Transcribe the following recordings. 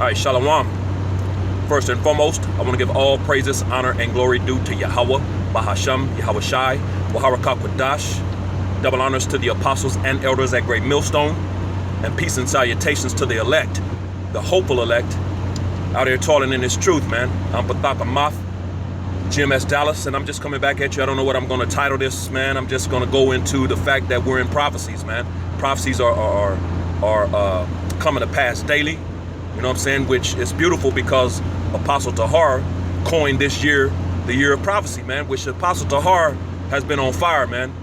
right, Shalom. First and foremost, I want to give all praises, honor, and glory due to Yahweh, Bahasham, Yahweh Shai, Waharakah Quadash. Double honors to the apostles and elders at Great Millstone, and peace and salutations to the elect, the hopeful elect, out here toiling in this truth, man. I'm Pathak Amath, GMS Dallas, and I'm just coming back at you. I don't know what I'm going to title this, man. I'm just going to go into the fact that we're in prophecies, man. Prophecies are coming to pass daily, you know what I'm saying, which is beautiful because Apostle Tahar coined this year the year of prophecy, man, which Apostle Tahar has been on fire, man,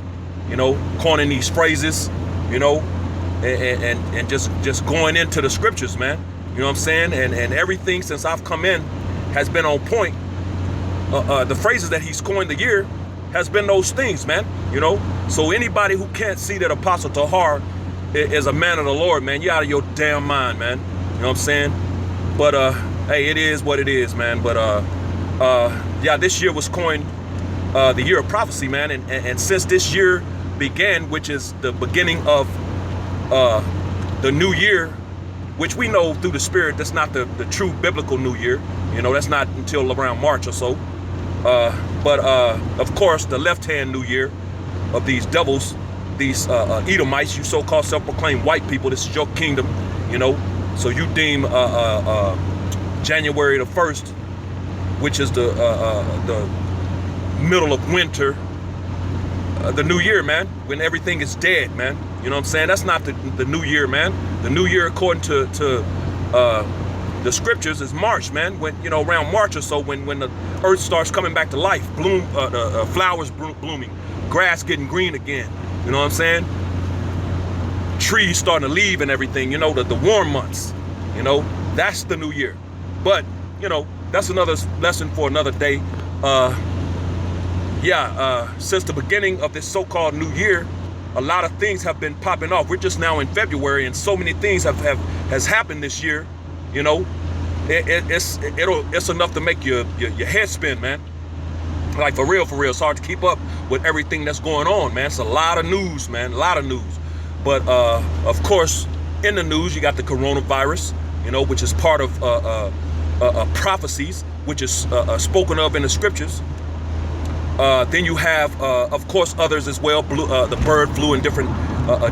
you know, coining these phrases, you know, and just going into the scriptures, man, you know what I'm saying, and everything since I've come in has been on point. The phrases that he's coined the year has been those things, man, you know. So anybody who can't see that Apostle Tahar is a man of the Lord, man, you're out of your damn mind, man, you know what I'm saying. But hey, it is what it is, man. But yeah, this year was coined the year of prophecy, man, and since this year began, which is the beginning of the new year, which we know through the spirit that's not the true biblical new year, you know, that's not until around March or so. But of course, the left-hand new year of these devils, these Edomites, you so-called self-proclaimed white people, this is your kingdom, you know. So you deem January the 1st, which is the middle of winter, the new year, man, when everything is dead, man. You know what I'm saying? That's not the new year, man. The new year, according to the scriptures, is March, man. When, you know, around March or so, when the earth starts coming back to life, the flowers blooming, grass getting green again. You know what I'm saying? Trees starting to leave and everything. You know, the warm months. You know, that's the new year. But you know, that's another lesson for another day. Since the beginning of this so-called new year, a lot of things have been popping off. We're just now in February, and so many things has happened this year. You know, it's enough to make your head spin, man. Like for real, it's hard to keep up with everything that's going on, man. It's a lot of news, man, a lot of news. But of course, in the news, you got the coronavirus, you know, which is part of prophecies, which is spoken of in the scriptures. Then you have, of course, others as well, the bird flu and different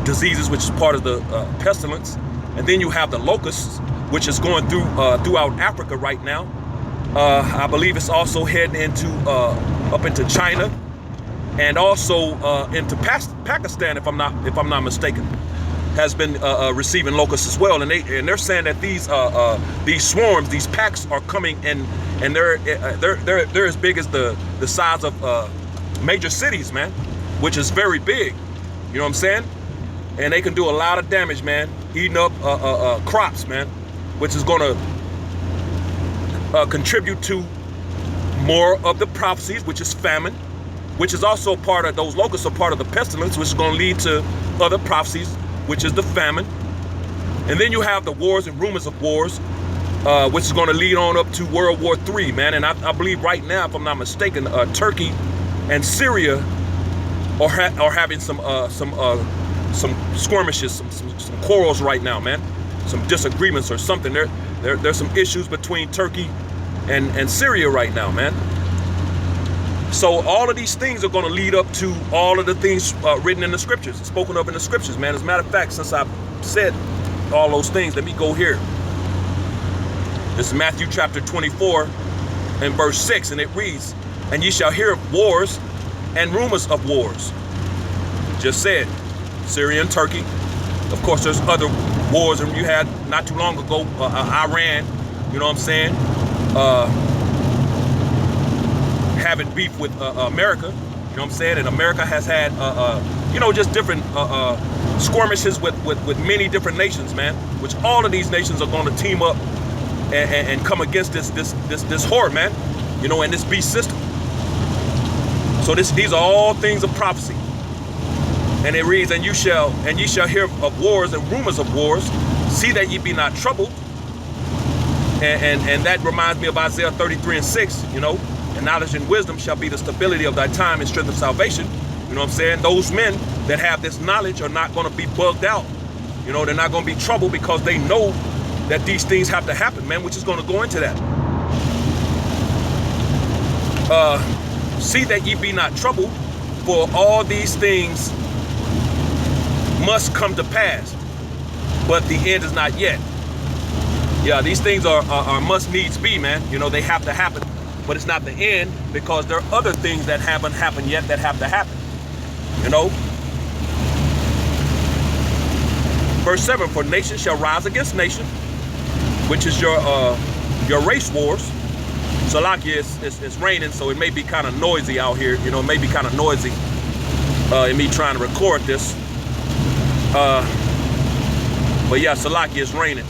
diseases, which is part of the pestilence. And then you have the locusts, which is going throughout Africa right now. I believe it's also heading into up into China, and also into Pakistan, if I'm not mistaken, has been receiving locusts as well. And they're saying that these swarms, these packs are coming, and they're as big as the size of major cities, man, which is very big. You know what I'm saying? And they can do a lot of damage, man, eating up crops, man, which is going to contribute to more of the prophecies, which is famine, which is also part of those locusts are part of the pestilence, which is going to lead to other prophecies, which is the famine. And then you have the wars and rumors of wars, which is going to lead on up to World War III, man. And I believe right now, if I'm not mistaken, Turkey and Syria are having some skirmishes, some quarrels right now, man. Some disagreements or something. There's some issues between Turkey and Syria right now, man. So all of these things are going to lead up to all of the things written in the scriptures, spoken of in the scriptures, man. As a matter of fact, since I've said all those things, let me go here. This is Matthew chapter 24 and verse 6, and it reads, "And ye shall hear of wars and rumors of wars." Just said, Syria and Turkey. Of course, there's other wars, and you had not too long ago, Iran, you know what I'm saying, having beef with America, you know what I'm saying, and America has had, you know, just different skirmishes with many different nations, man, which all of these nations are going to team up and come against this horde, man, you know, and this beast system. So these are all things of prophecy. And it reads, and ye shall hear of wars and rumors of wars. See that ye be not troubled. And that reminds me of Isaiah 33 and 6, you know. And knowledge and wisdom shall be the stability of thy time and strength of salvation. You know what I'm saying? Those men that have this knowledge are not going to be bugged out. You know, they're not going to be troubled because they know that these things have to happen, man, which is going to go into that. See that ye be not troubled, for all these things must come to pass, but the end is not yet. Yeah, these things are must needs be, man. You know, they have to happen, but it's not the end, because there are other things that haven't happened yet that have to happen. You know? Verse 7, for nation shall rise against nation, which is your race wars. Salakia, it's raining, so it may be kind of noisy out here. You know, it may be kind of noisy in me trying to record this. But yeah, Salakia, it's raining.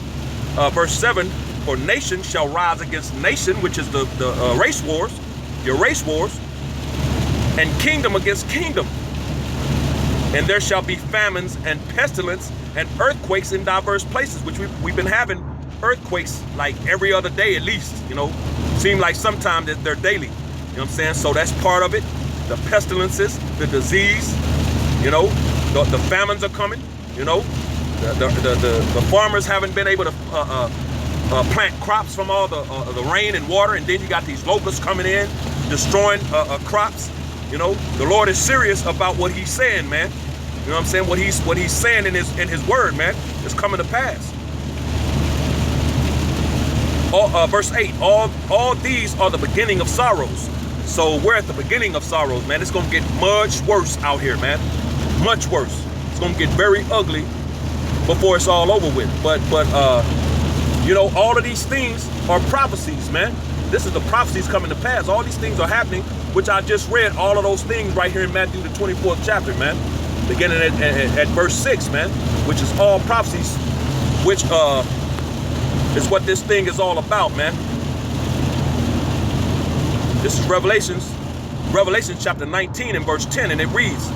Verse 7, for nation shall rise against nation, which is the race wars, your race wars, and kingdom against kingdom. And there shall be famines and pestilence and earthquakes in diverse places, which we've been having earthquakes like every other day at least, you know. Seem like sometimes they're daily, you know what I'm saying? So that's part of it. The pestilences, the disease, you know, the famines are coming, you know. The farmers haven't been able to plant crops from all the rain and water, and then you got these locusts coming in, destroying crops. You know, the Lord is serious about what He's saying, man. You know what I'm saying? What He's saying in His word, man, is coming to pass. Verse 8, all these are the beginning of sorrows. So we're at the beginning of sorrows, man. It's gonna get much worse out here, man. Much worse. It's gonna get very ugly before it's all over with. But you know, all of these things are prophecies, man. This is the prophecies coming to pass. All these things are happening, which I just read all of those things right here in Matthew the 24th chapter, man. Beginning at verse 6, man, which is all prophecies, which is what this thing is all about, man. This is Revelation chapter 19 and verse 10, and it reads,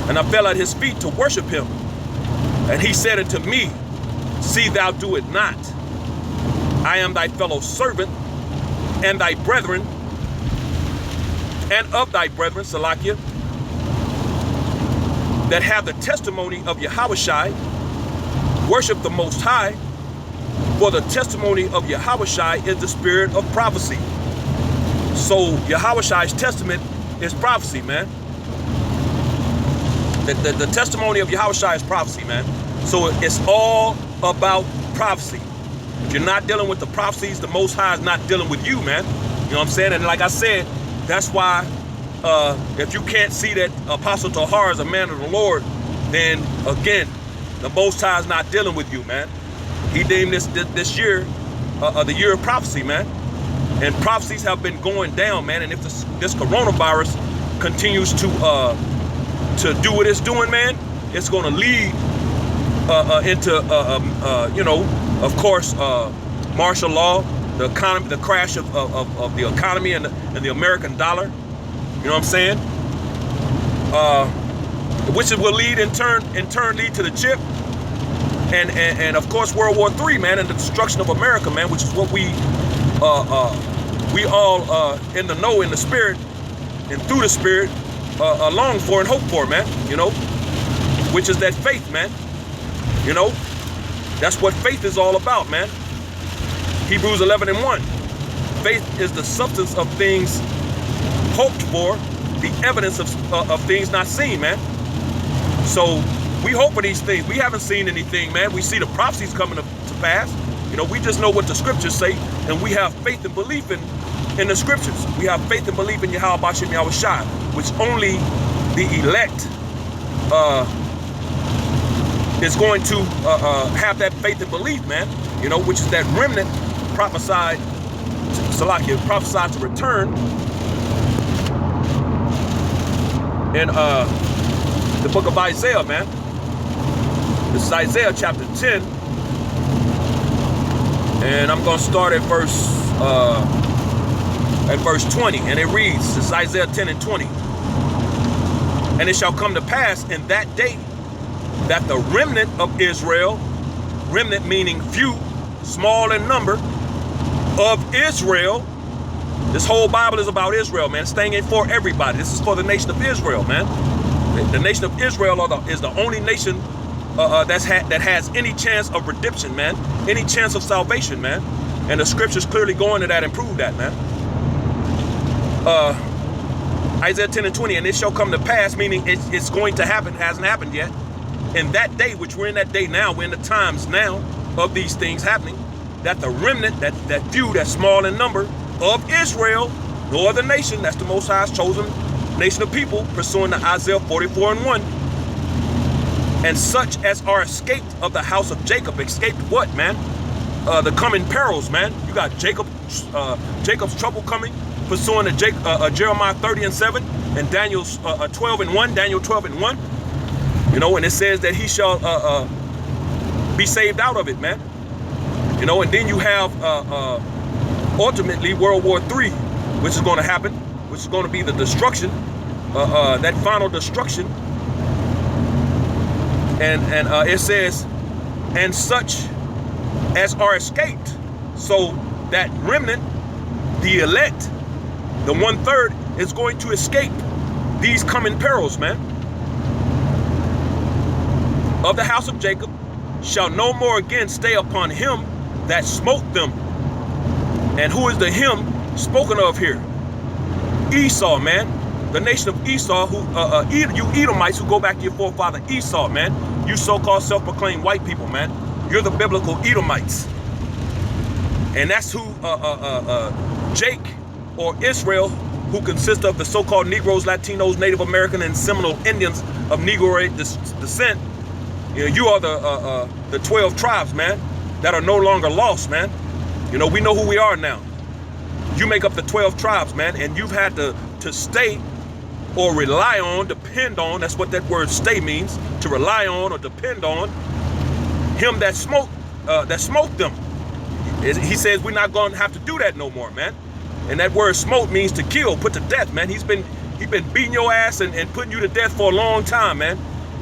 and I fell at his feet to worship him. And he said unto me, see thou do it not. I am thy fellow servant and thy brethren, and of thy brethren, Salakia, that have the testimony of Yahushai. Worship the Most High, for the testimony of Yahushai is the spirit of prophecy. So Yahushai's testament is prophecy, man. The testimony of Yahushai is prophecy, man. So it's all about prophecy. If you're not dealing with the prophecies, the Most High is not dealing with you, man. You know what I'm saying? And like I said, that's why if you can't see that Apostle Tahar is a man of the Lord, then again, the Most High is not dealing with you, man. He deemed this year the year of prophecy, man. And prophecies have been going down, man. And if this coronavirus continues to do what it's doing, man, it's going to lead into, you know, of course, martial law, the economy, the crash of the economy and the American dollar. You know what I'm saying? Which will lead in turn lead to the chip, and of course World War III, man, and the destruction of America, man, which is what we all in the know, in the spirit, and through the spirit, long for and hope for, man. You know, which is that faith, man. You know, that's what faith is all about, man. Hebrews 11:1. Faith is the substance of things hoped for, the evidence of things not seen, man. So we hope for these things. We haven't seen anything, man. We see the prophecies coming to pass. You know, we just know what the scriptures say, and we have faith and belief in the scriptures. We have faith and belief in Yahweh Bashem Yahushai, which only the elect is going to have that faith and belief, man. You know, which is that remnant prophesied to return in the book of Isaiah, man. This is Isaiah chapter 10, and I'm going to start at verse 20, and it reads, this is Isaiah 10:20. And it shall come to pass in that day that the remnant of Israel, remnant meaning few, small in number, of Israel. This whole Bible is about Israel, man. This thing ain't for everybody. This is for the nation of Israel, man. The nation of Israel is the only nation that has any chance of redemption, man, any chance of salvation, man. And the scriptures clearly go into that and prove that, man. Isaiah 10 and 20, and it shall come to pass, meaning it's going to happen, hasn't happened yet. In that day, which we're in that day now, we're in the times now of these things happening, that the remnant, that few, that small in number of Israel, no other nation, that's the Most High's chosen nation of people, pursuing to Isaiah 44 and 1. And such as are escaped of the house of Jacob. Escaped what, man? The coming perils, man. You got Jacob's trouble coming, pursuing to Jeremiah 30 and 7, and Daniel's 12 and 1, Daniel 12 and 1. You know, and it says that he shall be saved out of it, man. You know, and then you have ultimately World War III, which is going to happen, which is going to be the destruction, that final destruction. And it says, and such as are escaped. So that remnant, the elect, the 1/3, is going to escape these coming perils, man. Of the house of Jacob shall no more again stay upon him that smote them. And who is the him spoken of here? Esau, man. The nation of Esau, who you Edomites who go back to your forefather Esau, man. You so-called self-proclaimed white people, man. You're the biblical Edomites. And that's who Jake, or Israel, who consists of the so-called Negroes, Latinos, Native American, and Seminole Indians of Negroid descent. You know, you are the 12 tribes, man, that are no longer lost, man. You know, we know who we are now. You make up the 12 tribes, man, and you've had to stay or rely on, depend on, that's what that word stay means, to rely on or depend on him that smote them. He says we're not going to have to do that no more, man. And that word smote means to kill, put to death, man. He's been beating your ass and putting you to death for a long time, man.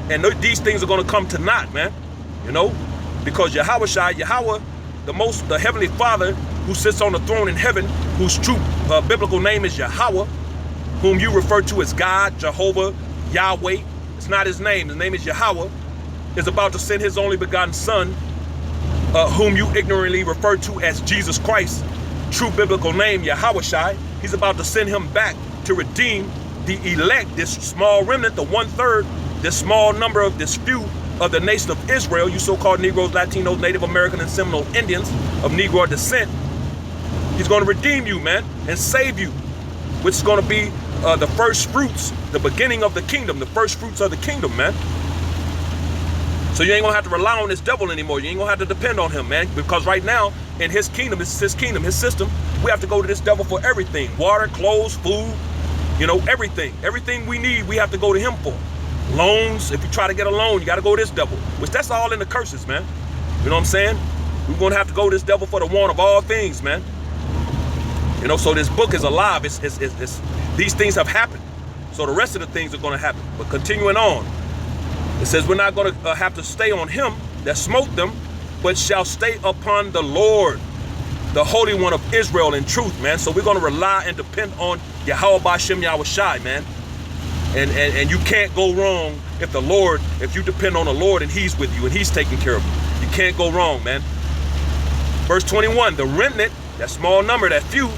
And these things are going to come to naught, man. You know, because Yahweh, the Heavenly Father who sits on the throne in heaven, whose true biblical name is Yahweh, whom you refer to as God, Jehovah, Yahweh. It's not his name. His name is Yahweh. Is about to send his only begotten son, whom you ignorantly refer to as Jesus Christ, true biblical name, Yahawashi. He's about to send him back to redeem the elect, this small remnant, the 1/3, this small number of this few of the nation of Israel, you so-called Negroes, Latinos, Native American, and Seminole Indians of Negro descent. He's going to redeem you, man, and save you, which is going to be the first fruits, the beginning of the kingdom, the first fruits of the kingdom, man. So you ain't gonna have to rely on this devil anymore. You ain't gonna have to depend on him, man, because right now in his kingdom, his system, we have to go to this devil for everything: water, clothes, food, you know, everything we need, we have to go to him for. Loans, if you try to get a loan, you got to go to this devil, which that's all in the curses, man. You know what I'm saying? We're gonna have to go to this devil for the want of all things, man. You know, so this book is alive. These things have happened. So the rest of the things are going to happen. But continuing on, it says we're not going to have to stay on him that smote them, but shall stay upon the Lord, the Holy One of Israel in truth, man. So we're going to rely and depend on Yahweh B'Shem Yahawashi, man. And you can't go wrong if you depend on the Lord and he's with you and he's taking care of you. You can't go wrong, man. Verse 21, the remnant, that small number, that few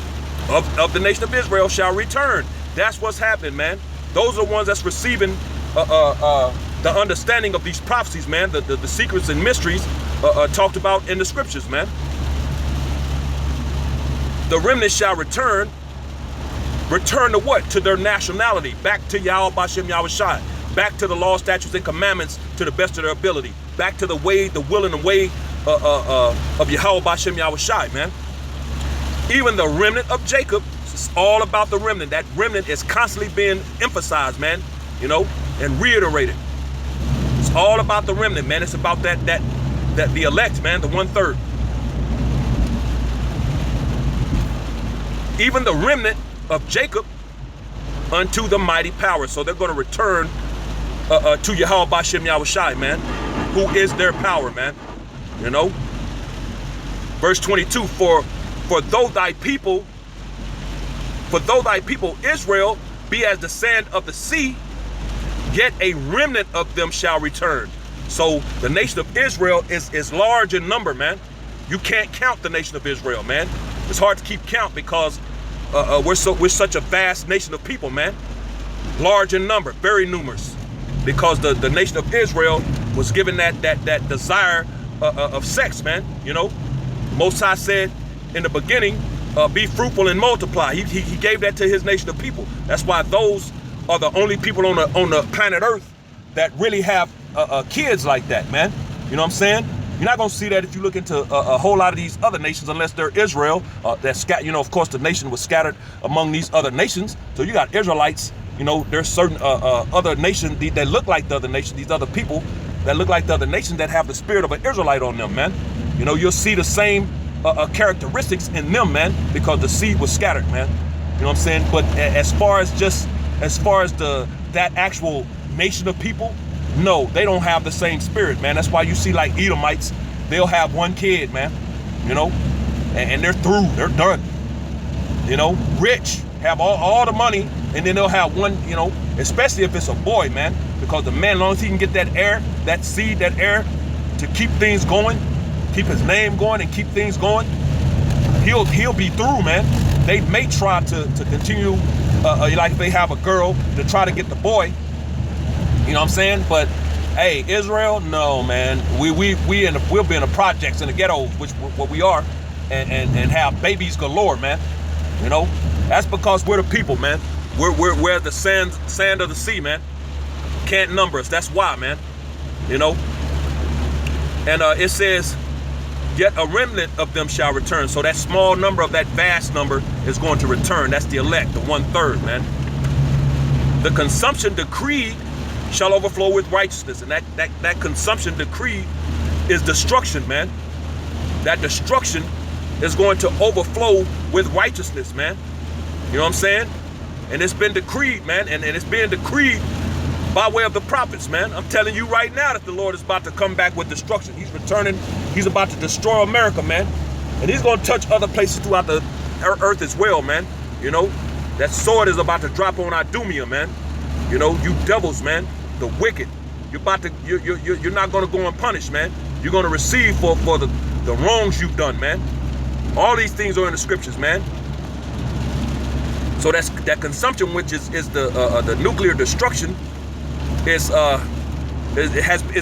of the nation of Israel shall return. That's what's happening, man. Those are the ones that's receiving the understanding of these prophecies, man. The secrets and mysteries talked about in the scriptures, man. The remnant shall return. Return to what? To their nationality. Back to Yahweh B'Shem Yahawashi. Back to the law, statutes, and commandments to the best of their ability. Back to the way, the will, and the way of Yahweh B'Shem Yahawashi, man. Even the remnant of Jacob, it's all about the remnant. That remnant is constantly being emphasized, man, you know, and reiterated. It's all about the remnant, man. It's about that the elect, man, the 1/3. Even the remnant of Jacob unto the mighty power. So they're going to return to Yahweh B'Shem Yahawashi, man, who is their power, man. You know, verse 22, for though thy people Israel be as the sand of the sea, yet a remnant of them shall return. So the nation of Israel is large in number, man. You can't count the nation of Israel, man. It's hard to keep count because we're such a vast nation of people, man. Large in number, very numerous, because the nation of Israel was given that desire of sex, man. You know, Most High said in the beginning, be fruitful and multiply. He gave that to his nation of people. That's why those are the only people on the planet Earth that really have kids like that, man. You know what I'm saying? You're not gonna see that if you look into a whole lot of these other nations, unless they're Israel. Of course, the nation was scattered among these other nations. So you got Israelites. You know, there's certain other nations that look like the other nation. These other people that look like the other nation that have the spirit of an Israelite on them, man. You know, you'll see the same characteristics in them, man, because the seed was scattered, man. You know what I'm saying? But as far as that actual nation of people, no, they don't have the same spirit, man. That's why you see like Edomites, they'll have one kid, man, you know, and they're through, they're done. You know, rich, have all the money, and then they'll have one, you know, especially if it's a boy, man, because the man, as long as he can get that air, that seed, that air to keep things going, keep his name going and keep things going, he'll be through, man. They may try to continue, like if they have a girl, to try to get the boy. You know what I'm saying? But hey, Israel, no, man. We'll be in the projects, in the ghettos, which what we are, and have babies galore, man. You know, that's because we're the people, man. We're the sand of the sea, man. Can't number us. That's why, man. You know. And it says, yet a remnant of them shall return. So that small number of that vast number is going to return. That's the elect, the 1/3, man. The consumption decreed shall overflow with righteousness. And that consumption decree is destruction, man. That destruction is going to overflow with righteousness, man. You know what I'm saying? And it's been decreed, man. And it's being decreed by way of the prophets, man. I'm telling you right now that the Lord is about to come back with destruction. He's returning. He's about to destroy America, man. And he's going to touch other places throughout the earth as well, man. You know, that sword is about to drop on Idumea, man. You know, you devils, man. The wicked, you're not going to go unpunished, man. You're going to receive for the wrongs you've done, man. All these things are in the scriptures, man. So that consumption, which is the nuclear destruction, is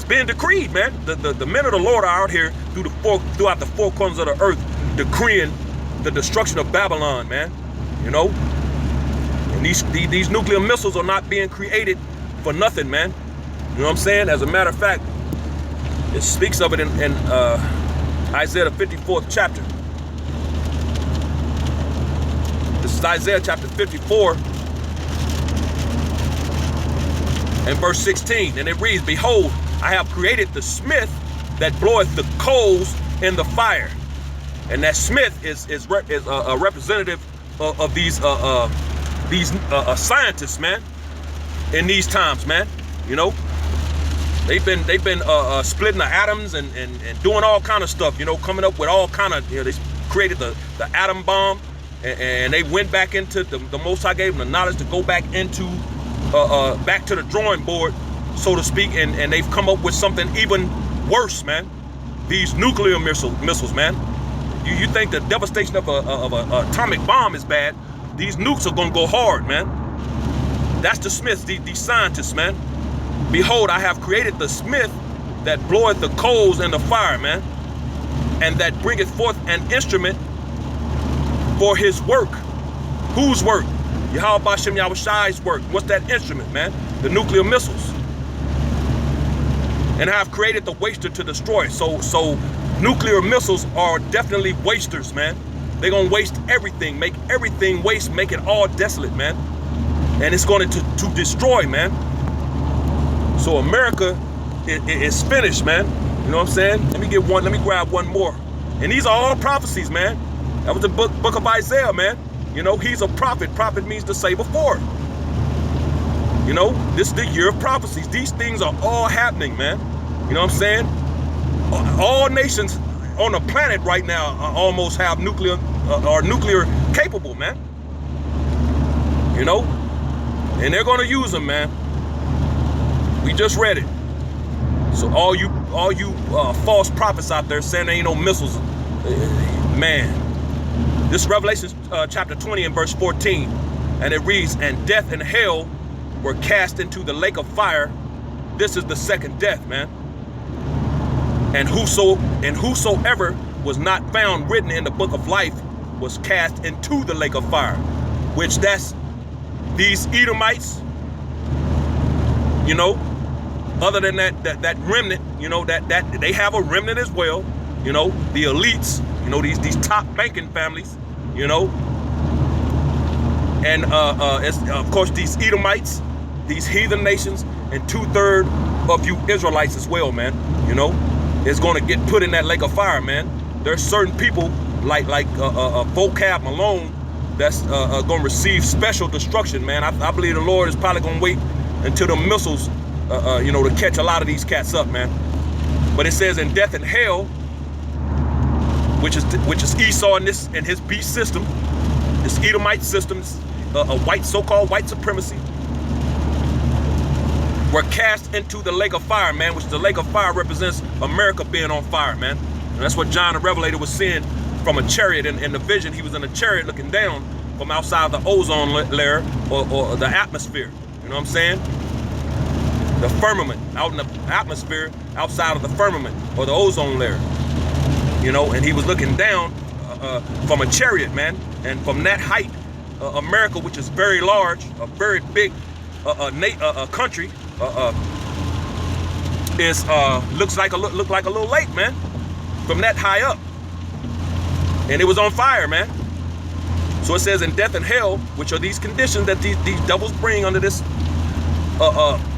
being decreed, man. The men of the Lord are out here throughout the four corners of the earth, decreeing the destruction of Babylon, man. You know, and these nuclear missiles are not being created for nothing, man. You know what I'm saying? As a matter of fact, it speaks of it in Isaiah the 54th chapter. This is Isaiah chapter 54 and verse 16, and it reads, behold, I have created the smith that bloweth the coals in the fire. And that smith is a representative of these scientists, man. In these times, man, you know, they've been splitting the atoms and doing all kind of stuff, you know, coming up with all kind of, you know, they created the atom bomb, and they went back into the Most High gave them the knowledge to go back into back to the drawing board, so to speak, and they've come up with something even worse, man. These nuclear missiles, man. You think the devastation of an atomic bomb is bad? These nukes are gonna go hard, man. That's the smiths, these scientists, man. Behold, I have created the smith that bloweth the coals in the fire, man, and that bringeth forth an instrument for his work. Whose work? Yahweh Bashem Yahushai's work. What's that instrument, man? The nuclear missiles. And I have created the waster to destroy. So nuclear missiles are definitely wasters, man. They're gonna waste everything, make everything waste, make it all desolate, man. And it's going to destroy, man. So America is finished, man. You know what I'm saying? Let me grab one more. And these are all prophecies, man. That was the book of Isaiah, man. You know, he's a prophet. Prophet means to say before. You know, this is the year of prophecies. These things are all happening, man. You know what I'm saying? All nations on the planet right now almost have nuclear capable, man. You know? And they're going to use them, man. We just read it. So all you false prophets out there saying there ain't no missiles, man. This is Revelation chapter 20 and verse 14, and it reads, "And death and hell were cast into the lake of fire. This is the second death, man. And whosoever was not found written in the book of life was cast into the lake of fire," which that's these Edomites, you know. Other than that remnant, you know, that they have a remnant as well, you know, the elites, you know, these top banking families, you know, and of course these Edomites, these heathen nations, and 2/3 of you Israelites as well, man, you know, is going to get put in that lake of fire, man. There's certain people like Vocab Malone that's going to receive special destruction, man. I believe the Lord is probably going to wait until the missiles, you know, to catch a lot of these cats up, man. But it says in death and hell, which is Esau and his beast system, this Edomite system, a so-called white supremacy, were cast into the lake of fire, man, which the lake of fire represents America being on fire, man. And that's what John the Revelator was seeing from a chariot. In the vision, he was in a chariot looking down from outside the ozone layer or the atmosphere. You know what I'm saying? The firmament, out in the atmosphere, outside of the firmament or the ozone layer. You know, and he was looking down from a chariot, man. And from that height, America, which is very large, a very big country, looks like a little lake, man. From that high up, and it was on fire, man. So it says in death and hell, which are these conditions that these devils bring under this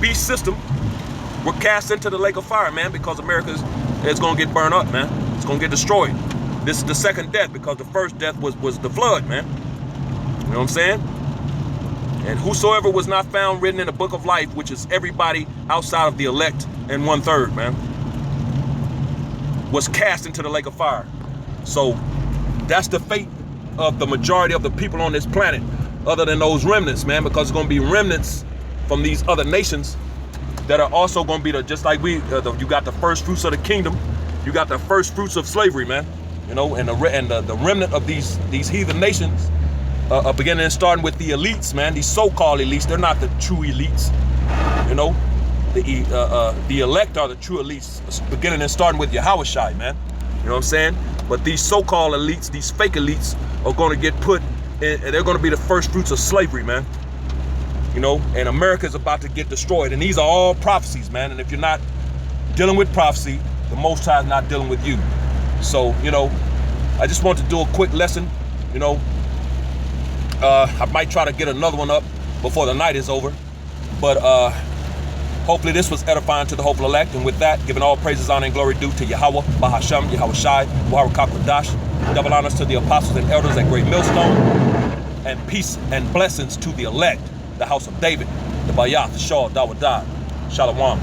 beast system, were cast into the lake of fire, man, because America is going to get burned up, man. It's going to get destroyed. This is the second death, because the first death was the flood, man. You know what I'm saying? And whosoever was not found written in the book of life, which is everybody outside of the elect and 1/3, man, was cast into the lake of fire. So that's the fate of the majority of the people on this planet, other than those remnants, man, because it's going to be remnants from these other nations that are also going to be just like you got the first fruits of the kingdom, you got the first fruits of slavery, man, you know, and the remnant of these heathen nations, beginning and starting with the elites, man, these so-called elites. They're not the true elites, you know. The elect are the true elites, beginning and starting with Yahushai, man. You know what I'm saying? But these so-called elites, these fake elites, are going to get put in, and they're going to be the first fruits of slavery, man. You know, and America is about to get destroyed. And these are all prophecies, man. And if you're not dealing with prophecy, the Most High is not dealing with you. So, you know, I just want to do a quick lesson, you know. I might try to get another one up before the night is over. But hopefully this was edifying to the hopeful elect. And with that, giving all praises, honor, and glory due to Yahweh, Bahasham, Yahushai, Waharakak Wadash. Double honors to the apostles and elders at Great Millstone. And peace and blessings to the elect, the house of David, the Bayath, the Shaw, Dawadah. Shalom.